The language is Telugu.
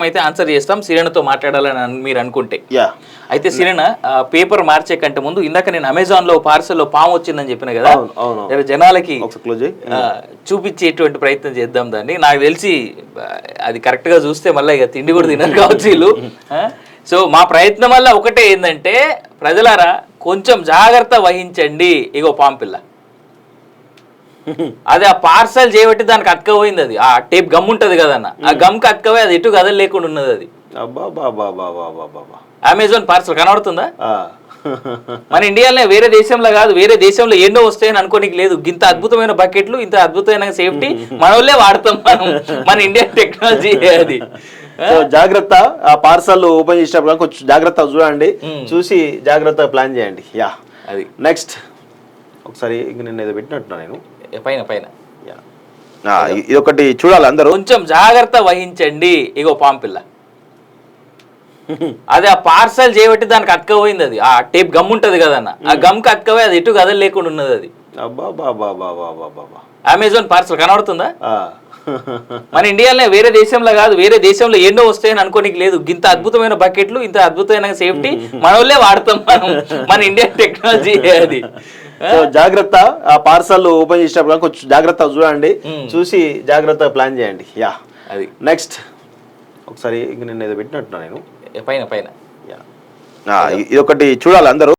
అయితే ఆన్సర్ చేస్తాం సిరెనాతో మాట్లాడాలని మీరు అనుకుంటే. యా అయితే సిరెనా పేపర్ మార్చే కంటే ముందు ఇందాక నేను అమెజాన్ లో పార్సల్ పాము వచ్చిందని చెప్పిన కదా, జనాలకి చూపించేటువంటి ప్రయత్నం చేద్దాం దాన్ని. నాకు తెలిసి అది కరెక్ట్ గా చూస్తే మళ్ళీ ఇక తిండి కూడా తినరు కావచ్చు వీళ్ళు. సో మా ప్రయత్నం వల్ల ఒకటే ఏంటంటే, ప్రజలారా కొంచెం జాగ్రత్త వహించండి. ఇగో పాము పిల్ల అది ఆ పార్సల్ చేయబట్టి దానికి అతకపోయింది. అది ఆ టేప్ గమ్ ఉంటది కదన్న, ఆ గమ్కి అతకపోయి అది ఎటు కదలు లేకుండా ఉన్నది. అది అమెజాన్ పార్సల్ కనబడుతుందా? మన ఇండియాలోనే, వేరే దేశంలో కాదు, వేరే దేశంలో ఎన్నో వస్తాయని అనుకోనికి లేదు. ఇంత అద్భుతమైన బకెట్లు, ఇంత అద్భుతమైన సేఫ్టీ మన వాళ్ళే వాడతాం మనం. మన ఇండియన్ టెక్నాలజీ అది. జాగ్రత్త, ఆ పార్సల్ ఓపెన్ చేసినప్పుడు కొంచెం జాగ్రత్త చూడండి, చూసి జాగ్రత్త ప్లాన్ చేయండి. యా అది నెక్స్ట్ ఒకసారి ఇంక నేను ఏదో పెట్టినట్టున్నా నేను పైన పైన ఇది ఒకటి చూడాలి అందరూ. కొంచెం జాగ్రత్త వహించండి. ఇగో పాము పిల్ల అది ఆ పార్సల్ చేయబట్టి దానికి అతకపోయింది. అది ఆ టేప్ గమ్ ఉంటది కదన్న, ఆ గమ్కి అతకపోయి అది ఎటు కదలు లేకుండా ఉన్నది. అది అమెజాన్ పార్సల్ కనబడుతుందా? మన ఇండియాలోనే, వేరే దేశంలో కాదు, వేరే దేశంలో ఎన్నో వస్తాయని అనుకోనికి లేదు. ఇంత అద్భుతమైన బకెట్లు, ఇంత అద్భుతమైన సేఫ్టీ మన వాళ్ళే వాడతాం మనం. మన ఇండియన్ టెక్నాలజీ అది. జాగ్రత్త, ఆ పార్సల్ ఓపెన్ చేసినప్పుడు కొంచెం జాగ్రత్త చూడండి, చూసి జాగ్రత్త ప్లాన్ చేయండి. యా అది నెక్స్ట్ ఒకసారి ఇంక నేను ఏదో పెట్టినట్టున్నా నేను పైన పైన ఇది ఒకటి చూడాలి అందరూ.